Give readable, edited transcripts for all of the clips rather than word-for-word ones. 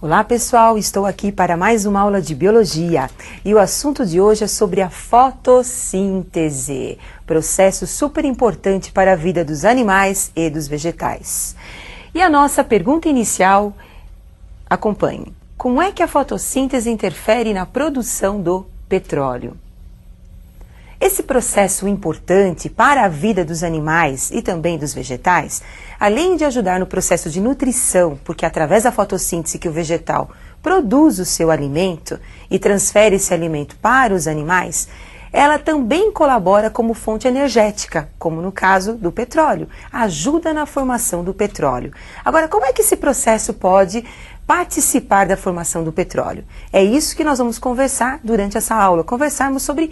Olá pessoal, estou aqui para mais uma aula de Biologia e o assunto de hoje é sobre a fotossíntese, processo super importante para a vida dos animais e dos vegetais. E a nossa pergunta inicial, acompanhe. Como é que a fotossíntese interfere na produção do petróleo? Esse processo importante para a vida dos animais e também dos vegetais, além de ajudar no processo de nutrição, porque através da fotossíntese que o vegetal produz o seu alimento e transfere esse alimento para os animais, ela também colabora como fonte energética, como no caso do petróleo, ajuda na formação do petróleo. Agora, como é que esse processo pode participar da formação do petróleo? É isso que nós vamos conversar durante essa aula, conversarmos sobre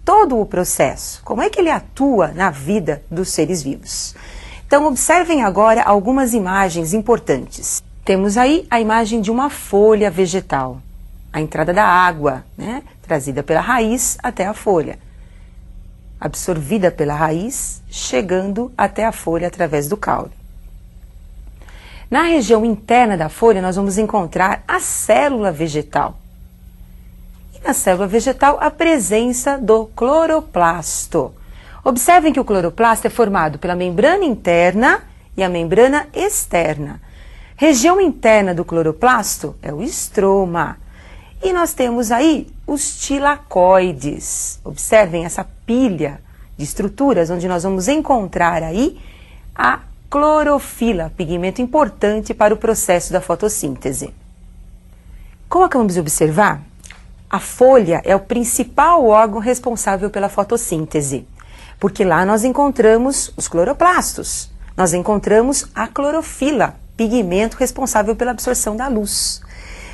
todo o processo, como é que ele atua na vida dos seres vivos. Então, observem agora algumas imagens importantes. Temos aí a imagem de uma folha vegetal, a entrada da água, trazida pela raiz até a folha, absorvida pela raiz, chegando até a folha através do caule. Na região interna da folha, nós vamos encontrar a célula vegetal. Na célula vegetal, a presença do cloroplasto. Observem que o cloroplasto é formado pela membrana interna e a membrana externa. Região interna do cloroplasto é o estroma. E nós temos aí os tilacoides. Observem essa pilha de estruturas onde nós vamos encontrar aí a clorofila, pigmento importante para o processo da fotossíntese. Como acabamos de observar, a folha é o principal órgão responsável pela fotossíntese, porque lá nós encontramos os cloroplastos, nós encontramos a clorofila, pigmento responsável pela absorção da luz.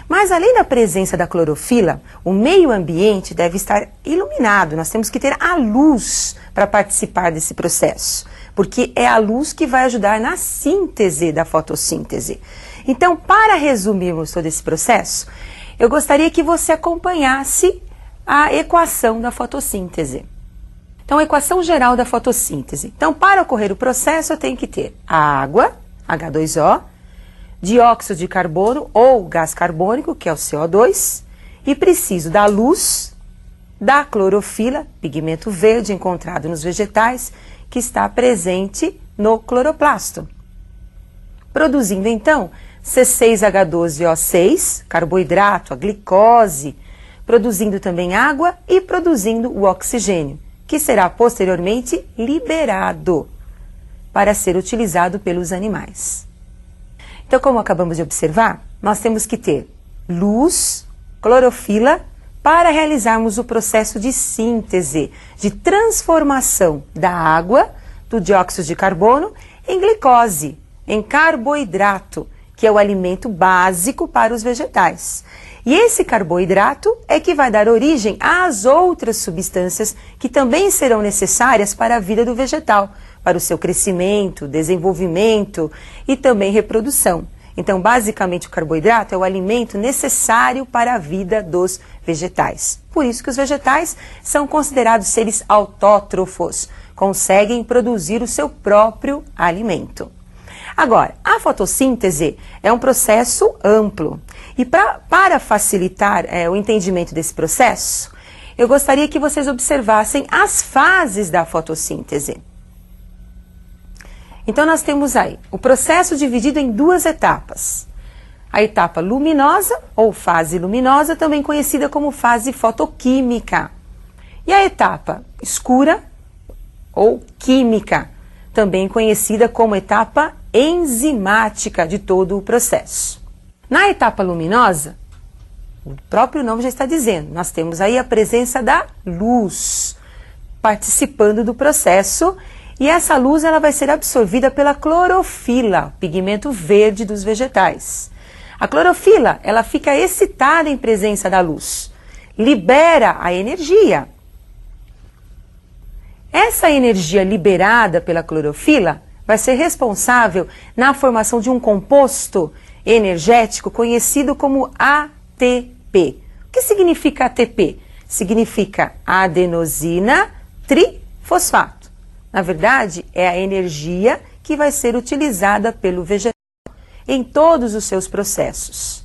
Mas além da presença da clorofila, o meio ambiente deve estar iluminado, nós temos que ter a luz para participar desse processo, porque é a luz que vai ajudar na síntese da fotossíntese. Então, para resumirmos todo esse processo, eu gostaria que você acompanhasse a equação da fotossíntese. Então, a equação geral da fotossíntese. Então, para ocorrer o processo, eu tenho que ter a água, H2O, dióxido de carbono ou gás carbônico, que é o CO2, e preciso da luz, da clorofila, pigmento verde encontrado nos vegetais, que está presente no cloroplasto. Produzindo, então, C6H12O6, carboidrato, a glicose, produzindo também água e produzindo o oxigênio, que será posteriormente liberado para ser utilizado pelos animais. Então, como acabamos de observar, nós temos que ter luz, clorofila, para realizarmos o processo de síntese, de transformação da água, do dióxido de carbono, em glicose, em carboidrato, que é o alimento básico para os vegetais. E esse carboidrato é que vai dar origem às outras substâncias que também serão necessárias para a vida do vegetal, para o seu crescimento, desenvolvimento e também reprodução. Então, basicamente, o carboidrato é o alimento necessário para a vida dos vegetais. Por isso que os vegetais são considerados seres autótrofos, conseguem produzir o seu próprio alimento. Agora, a fotossíntese é um processo amplo e para facilitar o entendimento desse processo, eu gostaria que vocês observassem as fases da fotossíntese. Então, nós temos aí o processo dividido em duas etapas. A etapa luminosa, ou fase luminosa, também conhecida como fase fotoquímica. E a etapa escura, ou química, também conhecida como etapa enzimática de todo o processo. Na etapa luminosa, o próprio nome já está dizendo, nós temos aí a presença da luz participando do processo e essa luz ela vai ser absorvida pela clorofila, pigmento verde dos vegetais. A clorofila ela fica excitada em presença da luz, libera a energia. Essa energia liberada pela clorofila vai ser responsável na formação de um composto energético conhecido como ATP. O que significa ATP? Significa adenosina trifosfato. Na verdade, é a energia que vai ser utilizada pelo vegetal em todos os seus processos.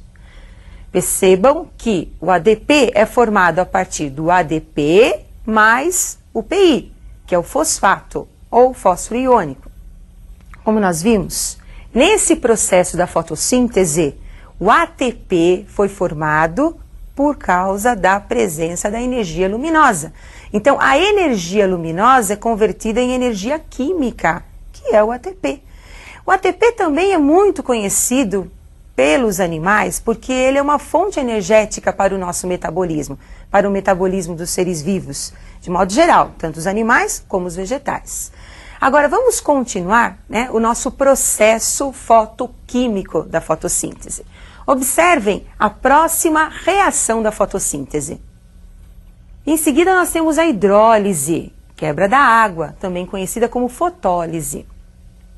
Percebam que o ADP é formado a partir do ADP mais o PI, que é o fosfato ou fósforo iônico. Como nós vimos, nesse processo da fotossíntese, o ATP foi formado por causa da presença da energia luminosa. Então, a energia luminosa é convertida em energia química, que é o ATP. O ATP também é muito conhecido pelos animais porque ele é uma fonte energética para o nosso metabolismo, para o metabolismo dos seres vivos, de modo geral, tanto os animais como os vegetais. Agora, vamos continuar, né, o nosso processo fotoquímico da fotossíntese. Observem a próxima reação da fotossíntese. Em seguida, nós temos a hidrólise, quebra da água, também conhecida como fotólise.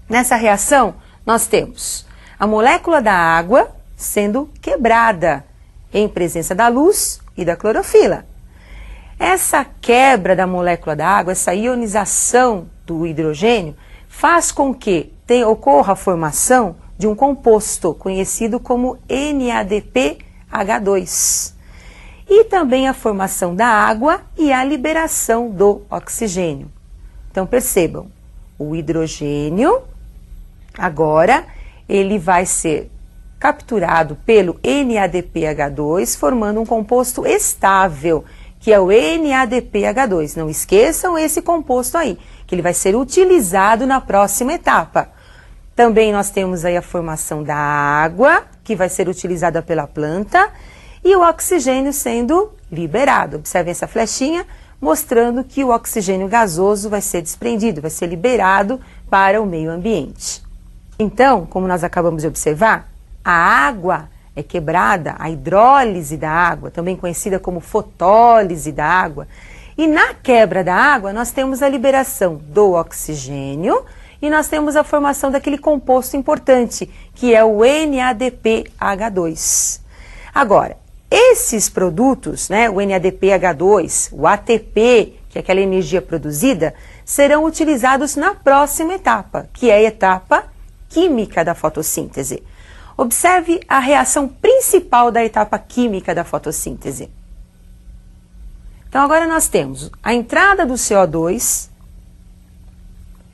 Nessa reação, nós temos a molécula da água sendo quebrada em presença da luz e da clorofila. Essa quebra da molécula da água, essa ionização do hidrogênio, faz com que ocorra a formação de um composto conhecido como NADPH2. E também a formação da água e a liberação do oxigênio. Então percebam, o hidrogênio, agora, ele vai ser capturado pelo NADPH2, formando um composto estável, que é o NADPH2. Não esqueçam esse composto aí, que ele vai ser utilizado na próxima etapa. Também nós temos aí a formação da água, que vai ser utilizada pela planta, e o oxigênio sendo liberado. Observem essa flechinha, mostrando que o oxigênio gasoso vai ser desprendido, vai ser liberado para o meio ambiente. Então, como nós acabamos de observar, a água é quebrada, a hidrólise da água, também conhecida como fotólise da água, e na quebra da água nós temos a liberação do oxigênio e nós temos a formação daquele composto importante, que é o NADPH2. Agora, esses produtos, né, o NADPH2, o ATP, que é aquela energia produzida, serão utilizados na próxima etapa, que é a etapa química da fotossíntese. Observe a reação principal da etapa química da fotossíntese. Então agora nós temos a entrada do CO2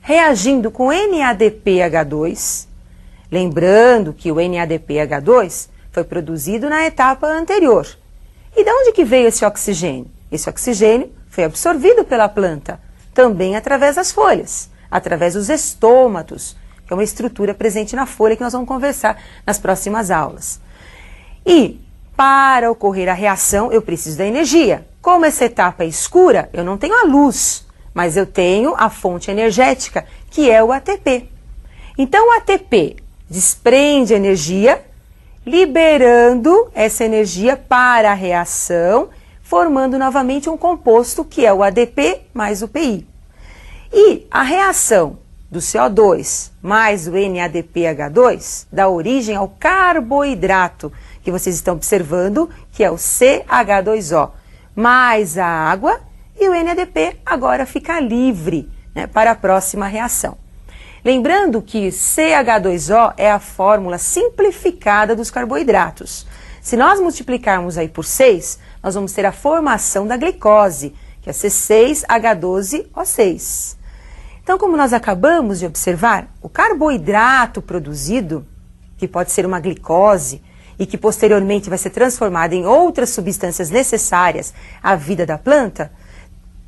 reagindo com NADPH2, lembrando que o NADPH2 foi produzido na etapa anterior. E de onde que veio esse oxigênio? Esse oxigênio foi absorvido pela planta, também através das folhas, através dos estômatos, que é uma estrutura presente na folha que nós vamos conversar nas próximas aulas. E, para ocorrer a reação, eu preciso da energia. Como essa etapa é escura, eu não tenho a luz, mas eu tenho a fonte energética, que é o ATP. Então, o ATP desprende energia, liberando essa energia para a reação, formando novamente um composto que é o ADP mais o PI. E a reação do CO2 mais o NADPH2 dá origem ao carboidrato, que vocês estão observando, que é o CH2O, mais a água, e o NADP agora fica livre, né, para a próxima reação. Lembrando que CH2O é a fórmula simplificada dos carboidratos. Se nós multiplicarmos aí por 6, nós vamos ter a formação da glicose, que é C6H12O6. Então, como nós acabamos de observar, o carboidrato produzido, que pode ser uma glicose e que posteriormente vai ser transformada em outras substâncias necessárias à vida da planta,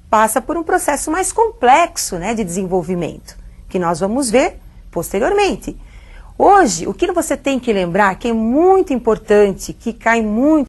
passa por um processo mais complexo, né, de desenvolvimento, que nós vamos ver posteriormente. Hoje, o que você tem que lembrar, que é muito importante, que cai muito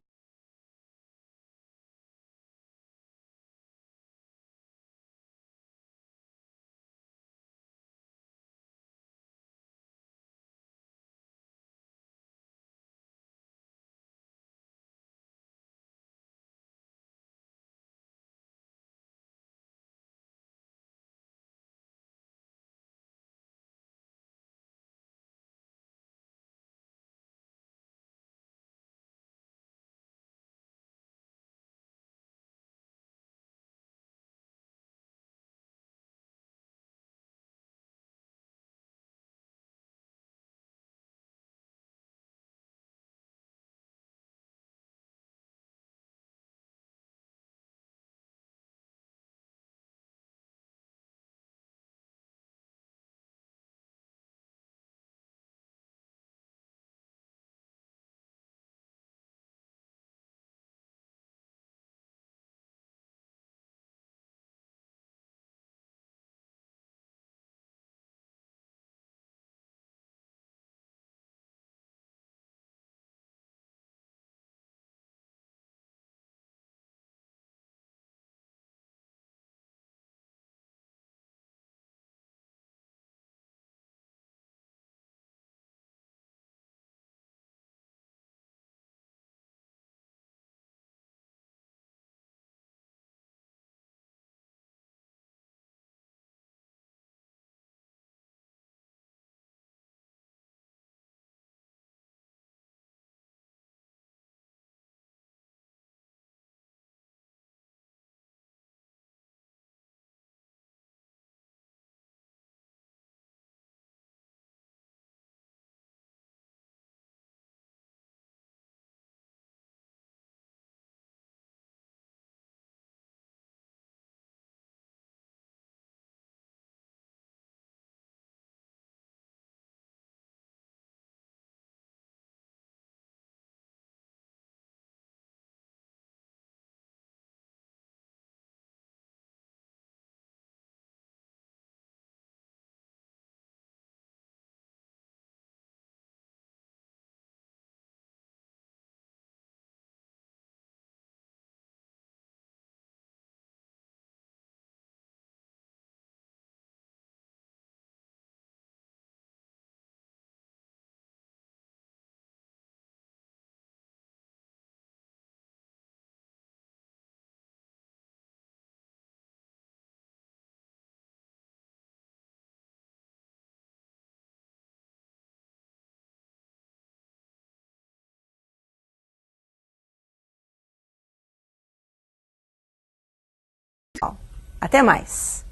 Até mais!